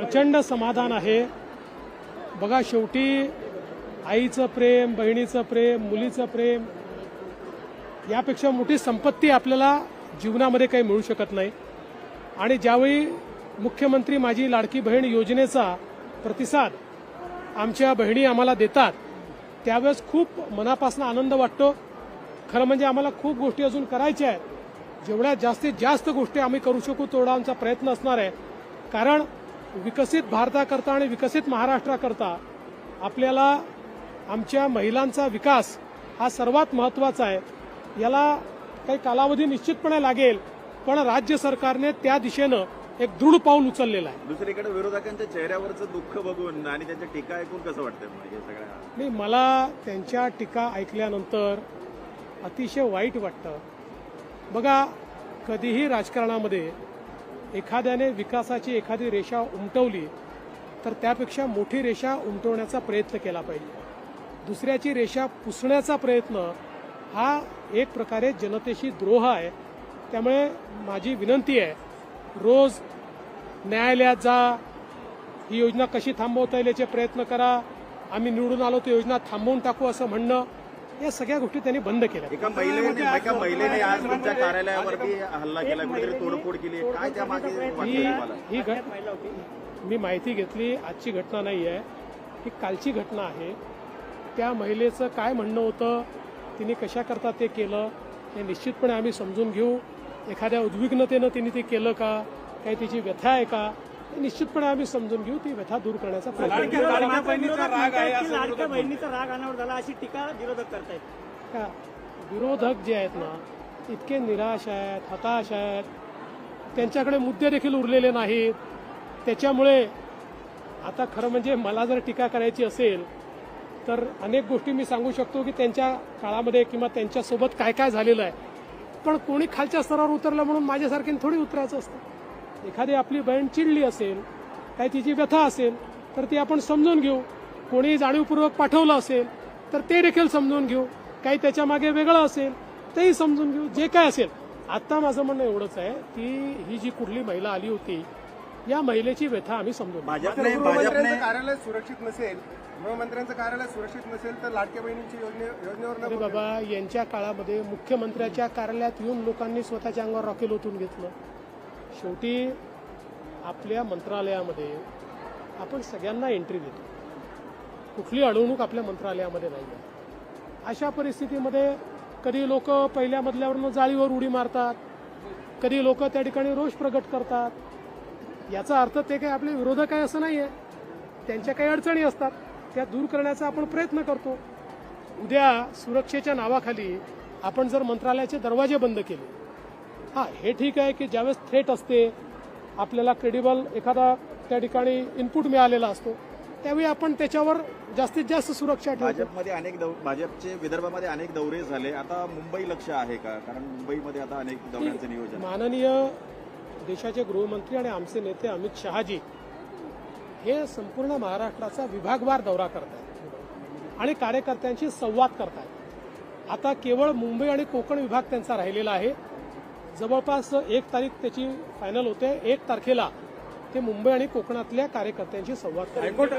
प्रचंड समाधान आहे। बघा, शेवटी आईचं प्रेम, बहिणीचं प्रेम, मुलीचं प्रेम यापेक्षा मोठी संपत्ती आपल्याला जीवनामध्ये काही मिळू शकत नाही। आणि ज्यावेळी मुख्यमंत्री माझी लाडकी बहीण योजनेचा प्रतिसाद आमच्या बहिणी आम्हाला देतात त्यावेळेस खूप मनापासून आनंद वाटतो। खरं म्हणजे आम्हाला खूप गोष्टी अजून करायच्या आहेत। जेवढ्या जास्तीत जास्त गोष्टी आम्ही करू शकू तेवढा आमचा प्रयत्न असणार आहे। कारण विकसित भारताकरता आणि विकसित महाराष्ट्राकरता आपल्याला आमच्या महिलांचा विकास हा सर्वात महत्त्वाचा आहे। याला काही कालावधी निश्चितपणे लागेल, पण राज्य सरकारने त्या दिशेनं एक दृढ पाऊल उचललेलं आहे। दुसरीकडे विरोधकांच्या चेहऱ्यावरचं दुःख बघून आणि त्यांच्या टीका ऐकून कसं वाटतं हे सगळ्या? नाही, मला त्यांच्या टीका ऐकल्यानंतर अतिशय वाईट वाटतं। बघा, कधीही राजकारणामध्ये एखाद्याने विकासाची एखादी रेषा उमटवली तर त्यापेक्षा मोठी रेषा उमटवण्याचा प्रयत्न केला पाहिजे। दुसऱ्याची रेषा पुसण्याचा प्रयत्न हा एक प्रकारे जनतेशी द्रोह आहे। त्यामुळे माझी विनंती आहे, रोज न्यायालयात जा, ही योजना कशी थांबवता येईल याचे प्रयत्न करा, आम्ही निवडून आलो तर योजना थांबवून टाकू असं म्हणणं, या सगळ्या गोष्टी त्यांनी बंद केल्या। एका महिलेने आज तुमच्या कार्यालयावरती हल्ला केला, कुठेतरी तोडफोड केली, काय त्या मागे मी माहिती घेतली, आजची घटना नाही आहे, ही कालची घटना आहे। त्या महिलेचं काय म्हणणं होतं, तिने कशाकरता ते केलं हे निश्चितपणे आम्ही समजून घेऊ। एखाद्या उद्विग्नतेनं तिने ते केलं का, काही तिची व्यथा आहे का, हे निश्चितपणे आम्ही समजून घेऊ, ती व्यथा दूर करण्याचा प्रयत्न करू। लाडक्या बहिणीचा राग अनावर झाला अशी टीका विरोधक करतायत का? विरोधक जे आहेत ना, इतके निराश आहेत, हताश आहेत, त्यांच्याकडे मुद्दे देखील उरलेले नाहीत। त्याच्यामुळे आता खरं म्हणजे मला जर टीका करायची असेल तर अनेक गोष्टी मी सांगू शकतो की त्यांच्या काळामध्ये किंवा त्यांच्यासोबत काय काय झालेलं आहे, पण कोणी खालच्या स्तरावर उतरलं म्हणून माझ्यासारख्याने थोडी उतरायचं असतं। एखादी आपली बहीण चिडली असेल, काही तिची व्यथा असेल तर ती आपण समजून घेऊ। कोणी जाणीवपूर्वक पाठवलं असेल तर ते देखील समजून घेऊ, काही त्याच्या मागे वेगळं असेल तेही समजून घेऊ, जे काय असेल। आता माझं म्हणणं एवढंच आहे की ही जी कुठली महिला आली होती, या महिलेची व्यथा आम्ही समजून भाजपने कार्यालय सुरक्षित नसेल, गृहमंत्र्यांचं कार्यालय सुरक्षित नसेल तर लाडक्या बहिणींची योजनेवर अरे बाबा, यांच्या काळामध्ये मुख्यमंत्र्याच्या कार्यालयात येऊन लोकांनी स्वतःच्या अंगावर रॉकेल ओतून घेतलं। शेवटी आपल्या मंत्रालयामध्ये आपण सगळ्यांना एंट्री देतो, कुठली अडवणूक आपल्या मंत्रालयामध्ये नाही आहे। अशा परिस्थितीमध्ये कधी लोक पहिल्या मजल्यावरून जाळीवर उडी मारतात, कधी लोक त्या ठिकाणी रोष प्रगट करतात। याचा अर्थ ते काही आपले विरोधक आहे असं नाही आहे, त्यांच्या काही अडचणी असतात, त्या दूर करण्याचा आपण प्रयत्न करतो। उद्या सुरक्षेच्या नावाखाली आपण जर मंत्रालयाचे दरवाजे बंद केले, हा हे ठीक आहे की ज्यावेळेस थ्रेट असते, आपल्याला क्रेडिबल एखादा त्या ठिकाणी इनपुट मिळालेला असतो, त्यावेळी आपण त्याच्यावर जास्तीत जास्त सुरक्षा ठेवतो। भाजपचे विदर्भामध्ये अनेक दौरे झाले, आता मुंबई लक्ष आहे का? कारण मुंबईमध्ये आता अनेक दौऱ्यांचं नियोजन। माननीय देशाचे गृहमंत्री आणि आमचे नेते अमित शहाजी हे संपूर्ण महाराष्ट्राचा विभागवार दौरा करतायत आणि कार्यकर्त्यांशी संवाद करतायत। आता केवळ मुंबई आणि कोकण विभाग त्यांचा राहिलेला आहे। जवळपास 1 तारीख त्याची फायनल होते, 1 तारखेला ते मुंबई आणि कोकणातल्या कार्यकर्त्यांशी संवाद करतात।